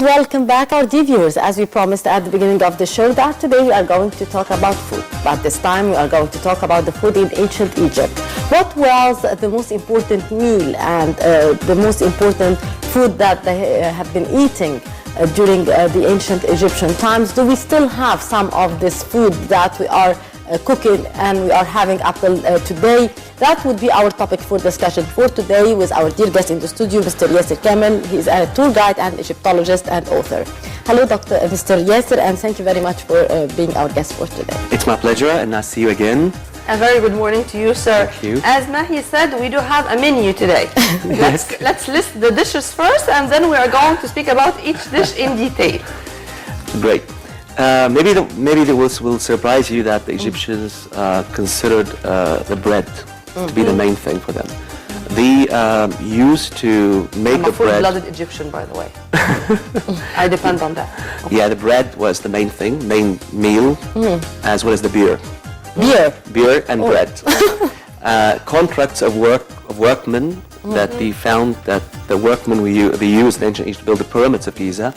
welcome back our dear viewers. As we promised at the beginning of the show, that today we are going to talk about food. But this time we are going to talk about the food in ancient Egypt. What was the most important meal and the most important food that they have been eating during the ancient Egyptian times? Do we still have some of this food that we are cooking and we are having up till today? That would be our topic for discussion for today with our dear guest in the studio, Mr. Yasser Kamel. He is a tour guide and Egyptologist and author. Hello, Mr. Yasser, and thank you very much for being our guest for today. It's my pleasure, and nice to see you again. A very good morning to you, sir. Thank you. As Mahi said, we do have a menu today. Let's list the dishes first, and then we are going to speak about each dish in detail. Great. Maybe this will surprise you that the Egyptians considered the bread to be the main thing for them. They used to make I'm the a bread. full-blooded Egyptian, by the way. I depend on that. Okay. Yeah, the bread was the main thing, main meal, as well as the beer. Beer and bread. Contracts of workmen that they found that the workmen they used in ancient Egypt to build the pyramids of Giza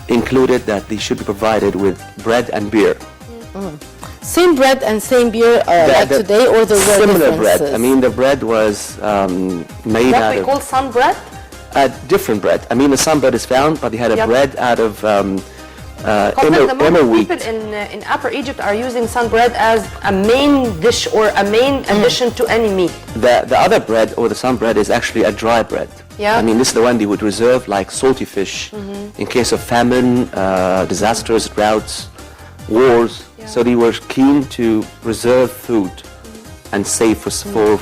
included that they should be provided with bread and beer. Same bread and same beer like today, or there were similar bread. differences? I mean, the bread was made What out we of call sun bread? different bread. I mean, the sun bread is found, but they had a bread out of emmer wheat. People in Upper Egypt are using sun bread as a main dish or a main addition to any meal. The other bread, or the sun bread, is actually a dry bread. Yeah. I mean, this is the one they would reserve like salty fish in case of famine, disasters, droughts, wars. Yeah. So they were keen to reserve food and save for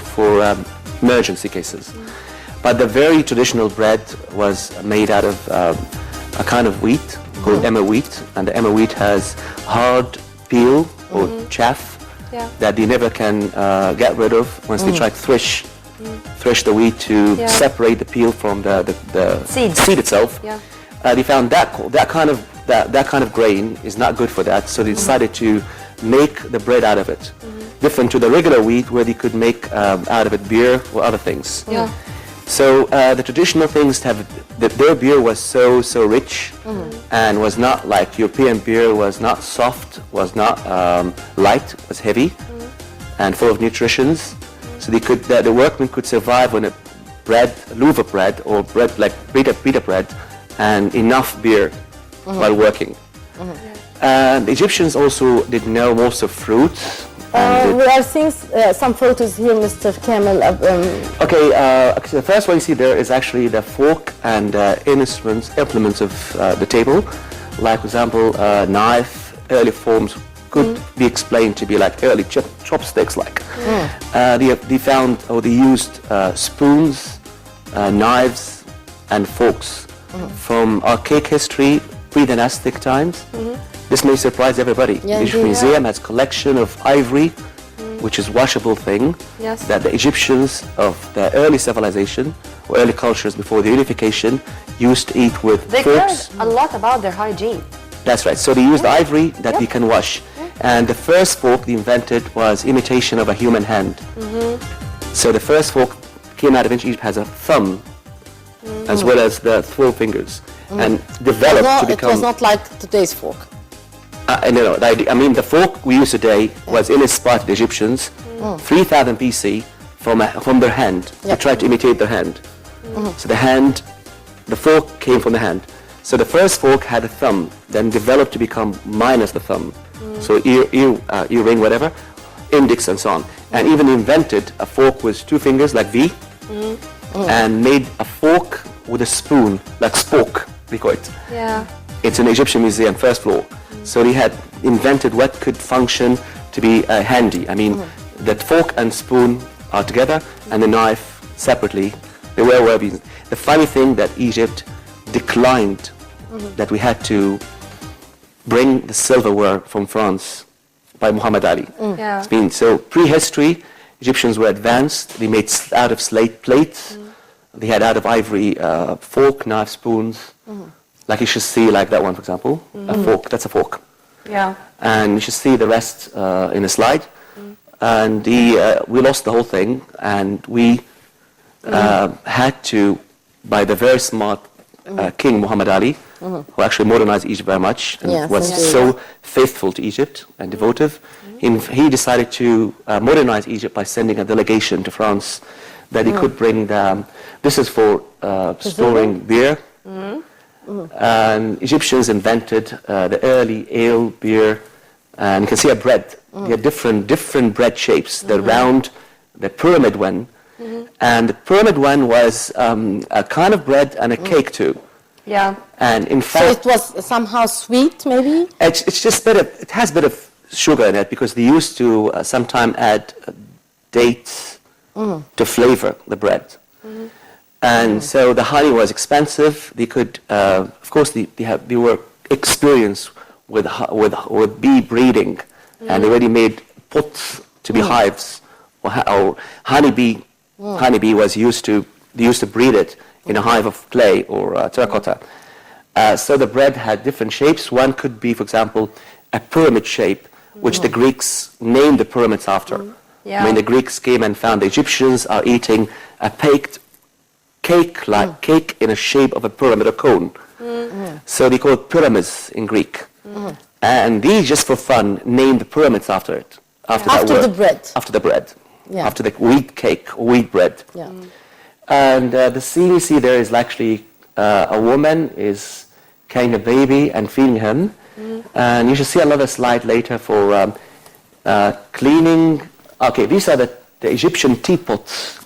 emergency cases. But the very traditional bread was made out of a kind of wheat called emmer wheat, and the emmer wheat has hard peel or chaff that they never can get rid of once they try to thresh the wheat to separate the peel from the seed itself. Yeah. They found that kind of grain is not good for that, so they decided to make the bread out of it, different to the regular wheat where they could make out of it beer or other things. Yeah. So the traditional things their beer was so rich and was not like European beer, was not soft, was not light, was heavy and full of nutritions. So the workmen could survive on a loaf of bread or bread like pita bread and enough beer while working. And the Egyptians also did know most of fruits. We are seeing some photos here, Mr. Kamel. The first one you see there is actually the fork and implements of the table. Like, for example, knife, early forms could be explained to be like early chopsticks. They found, or they used spoons, knives, and forks from archaic history, pre-dynastic times. This may surprise everybody. The Egyptian Museum has a collection of ivory, which is washable thing that the Egyptians of the early civilization or early cultures before the unification used to eat with They forks. cared a lot about their hygiene. That's right. So they used ivory that you can wash. And the first fork they invented was imitation of a human hand. So the first fork came out of ancient Egypt, has a thumb as well as the 12 fingers, and developed to become. It was not like today's fork. No. I mean, the fork we use today was inspired the Egyptians 3000 BC from their hand. They tried to imitate their hand. So the fork came from the hand. So the first fork had a thumb, then developed to become minus the thumb. So earring, whatever, index and so on. And even invented a fork with two fingers like V, and made a fork with a spoon, like spork, we call it. Yeah. It's an Egyptian museum, first floor. So they had invented what could function to be handy. I mean, the fork and spoon are together, and the knife separately. They were used. The funny thing that Egypt declined that we had to bring the silverware from France by Muhammad Ali. Yeah. It's been so prehistory. Egyptians were advanced. They made out of slate plates. They had out of ivory fork, knife, spoons. Like you should see, like that one, for example, a fork. That's a fork. Yeah. And you should see the rest in a slide. And we lost the whole thing, and we had to, by the very smart King Muhammad Ali, who actually modernized Egypt very much and Yes, was indeed. so faithful to Egypt and devotive. He decided to modernize Egypt by sending a delegation to France that he could bring the, this is for storing beer. And Egyptians invented the early ale, beer, and you can see a bread. They had different bread shapes. The round, the pyramid one, and the pyramid one was a kind of bread and a cake too. Yeah. And in So fact, it was somehow sweet, maybe? it's just it has a bit of sugar in it because they used to sometimes add dates to flavor the bread. And so the honey was expensive. They could, of course, they were experienced with bee breeding, and they already made pots to be hives, or honeybee. Honeybee was they used to breed it in a hive of clay or terracotta. So the bread had different shapes. One could be, for example, a pyramid shape, which the Greeks named the pyramids after. Yeah. When the Greeks came and found the Egyptians are eating a baked cake, like cake in a shape of a pyramid or cone. So they call it pyramids in Greek. And these, just for fun, named the pyramids after it. After the bread. After the bread. Yeah. After the wheat cake, or wheat bread. Yeah. And the scene you see there is actually a woman is carrying a baby and feeding him. And you should see another slide later for cleaning. Okay, these are the Egyptian teapots.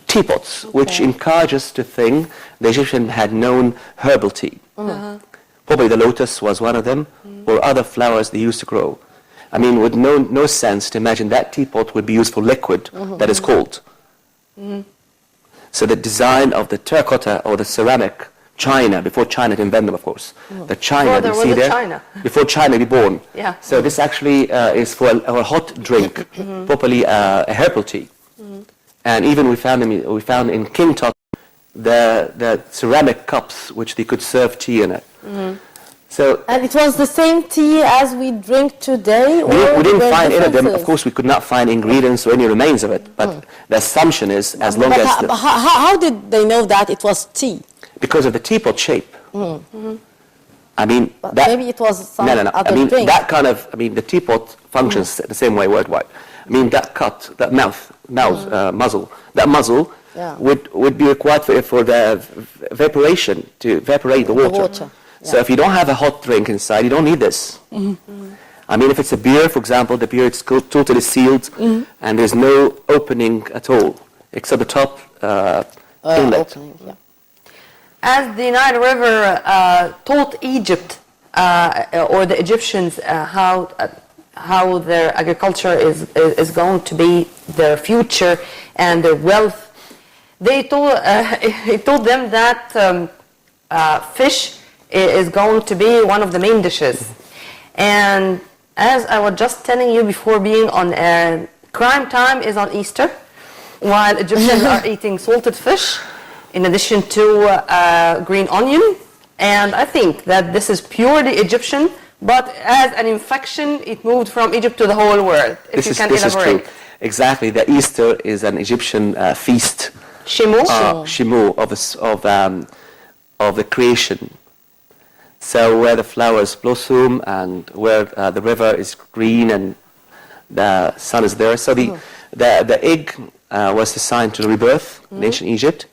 Teapots, which encourage us to think the Egyptian had known herbal tea. Probably the lotus was one of them, or other flowers they used to grow. I mean, with no sense to imagine that teapot would be used for liquid that is cold. So the design of the terracotta or the ceramic china, before China invented them, of course. The china Before you see there was a there, china. before China be born. Yeah. So this actually is for a hot drink, properly a herbal tea. And even we found in King Tut the ceramic cups which they could serve tea in it. So And it was the same tea as we drink today? we didn't were find any of them. Of differences? course, we could not find ingredients or any remains of it. But the assumption is, as long But as how did they know that it was tea? because of the teapot shape. I mean, But that, maybe it was some no. other I mean, drink. that kind of. I mean, the teapot functions the same way worldwide. I mean, that cut, that muzzle, that muzzle Yeah. would be required for the evaporation to evaporate the water. water, So if you don't have a hot drink inside, you don't need this. I mean, if it's a beer, for example, the beer is totally sealed and there's no opening at all except the top inlet. Opening, yeah. As the Nile River taught Egypt or the Egyptians how their agriculture is going to be their future and their wealth, it told them that fish is going to be one of the main dishes. And as I was just telling you before, being on crime time is on Easter, while Egyptians are eating salted fish in addition to green onion. And I think that this is purely Egyptian, but as an infection, it moved from Egypt to the whole world. If you can This is elaborate. true. Exactly. The Easter is an Egyptian feast. Shimu? Shimu of the creation. So where the flowers blossom and where the river is green and the sun is there. So the egg was assigned to the rebirth in ancient Egypt,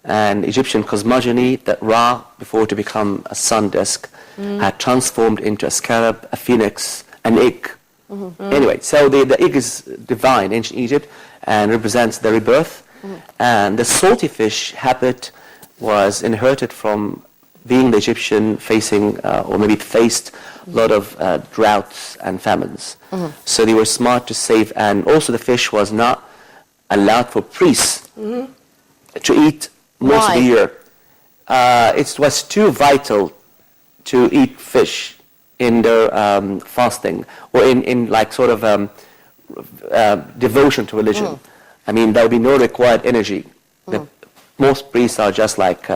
and Egyptian cosmogony, that Ra, before to become a sun disk, had transformed into a scarab, a phoenix, an egg. Anyway, so the egg is divine in ancient Egypt and represents the rebirth. And the salty fish habit was inherited from being the Egyptian facing, or maybe faced a lot of droughts and famines. So they were smart to save, and also the fish was not allowed for priests to eat most of the year. It was too vital to eat fish in their fasting, or in like sort of devotion to religion. I mean, there would be no required energy. Most priests are just like,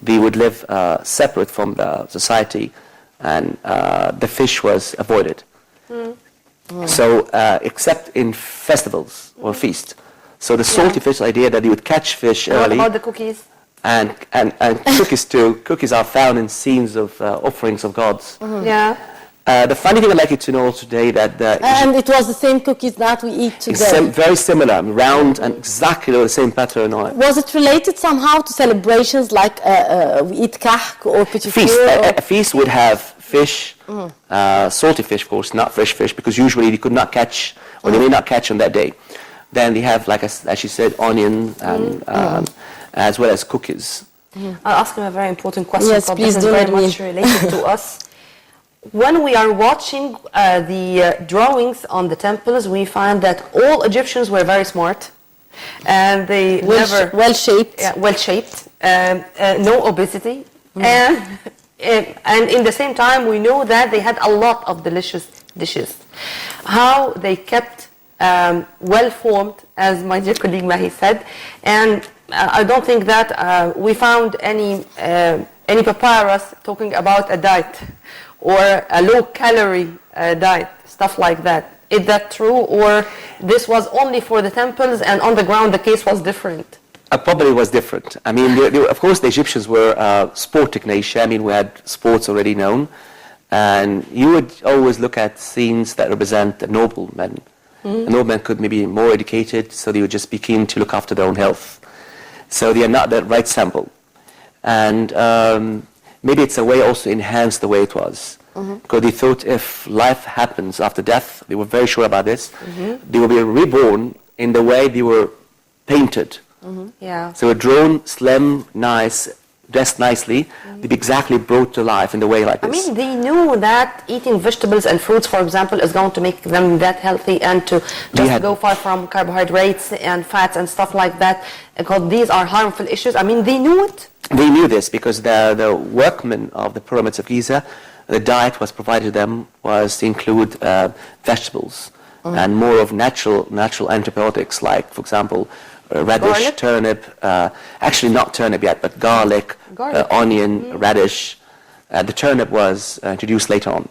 they would live separate from the society, and the fish was avoided. So, except in festivals or feast. So the salty fish idea that you would catch fish And what early. about the cookies? and cookies too. Cookies are found in scenes of offerings of gods. Yeah. The funny thing I'd like you to know today that And it was the same cookies that we eat today. very similar, round and exactly the same pattern on it. Was it related somehow to celebrations like we eat kahk or petit Feast. four? A feast would have fish, salty fish, of course, not fresh fish, because usually they could not catch, or they may not catch on that day. Then they have, like as she said, onion and as well as cookies. I'll ask him a very important question. Yes, because please this is do very let me. much related to us. When we are watching the drawings on the temples, we find that all Egyptians were very smart, and they Well shaped. well shaped, no obesity, and in the same time we know that they had a lot of delicious dishes. How they kept well formed, as my dear colleague Mahi said, and I don't think that we found any papyrus talking about a diet or a low-calorie diet, stuff like that. Is that true, or this was only for the temples and on the ground the case was different? Probably was different. I mean, of course, the Egyptians were sporting nation. I mean, we had sports already known, and you would always look at scenes that represent a nobleman. A nobleman could maybe be more educated, so they would just be keen to look after their own health. So they are not the right sample, and maybe it's a way also to enhance the way it was. Because they thought if life happens after death, they were very sure about this, they will be reborn in the way they were painted. Yeah. So a drawn, slim, nice, dressed nicely, they'd be exactly brought to life in the way like this. I mean, they knew that eating vegetables and fruits, for example, is going to make them that healthy and to just go far from carbohydrates and fats and stuff like that, because these are harmful issues. I mean, they knew it. They knew this because the workmen of the pyramids of Giza, the diet was provided to them was to include vegetables and more of natural antibiotics, like, for example, radish, Garlic? turnip, actually not turnip yet, but garlic. Onion, radish. The turnip was introduced later on.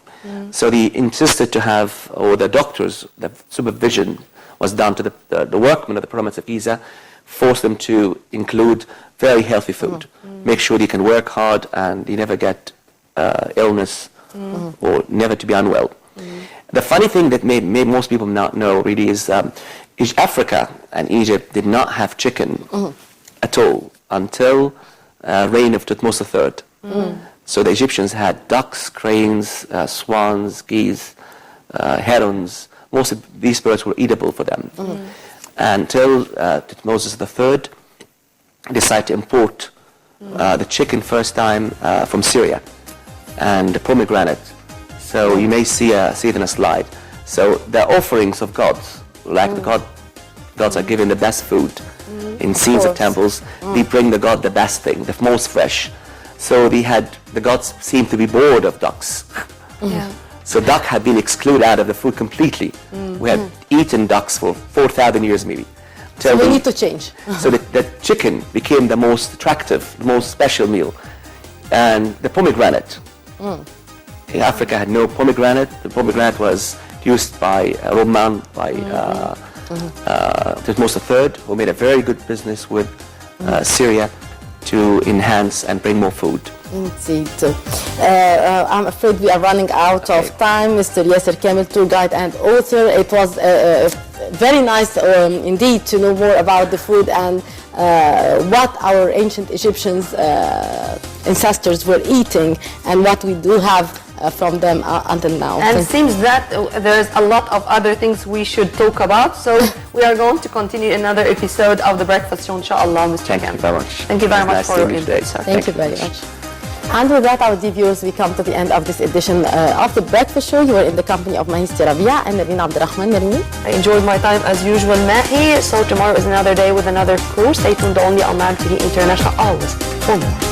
So they insisted to have, or the doctors, the supervision was done to the workmen of the pyramids of Giza, forced them to include very healthy food. Make sure they can work hard and they never get illness or never to be unwell. The funny thing that made most people not know really is Africa and Egypt did not have chicken at all until reign of Thutmose III. So the Egyptians had ducks, cranes, swans, geese, herons. Most of these birds were eatable for them. Until Thutmose III decided to import the chicken first time from Syria and the pomegranate. So you may see it in a slide. So the offerings of gods, like the gods are given the best food in scenes of temples, they bring the god the best thing, the most fresh. So the gods seemed to be bored of ducks. So duck had been excluded out of the food completely. We had eaten ducks for 4,000 years maybe. So we need to change. So the chicken became the most attractive, the most special meal. And the pomegranate. Africa had no pomegranate. The pomegranate was used by Roman, by Thutmose III, who made a very good business with Syria to enhance and bring more food. Indeed. I'm afraid we are running out of time. Mr. Yasser Kamel, tour guide and author. It was very nice indeed to know more about the food and what our ancient Egyptians ancestors were eating and what we do have from them until now. And it seems that there's a lot of other things we should talk about, so we are going to continue another episode of The Breakfast Show, inshallah, Mr. Thank you very much. Thank you very much for your input. Thank you very much. And with that, our dear viewers, we come to the end of this edition of The Breakfast Show. You were in the company of Mahisti Rabia and Nareen Abdurrahman. Nareen? I enjoyed my time as usual, Mahi. So tomorrow is another day with another crew. Stay tuned only on Nile TV International, always for more.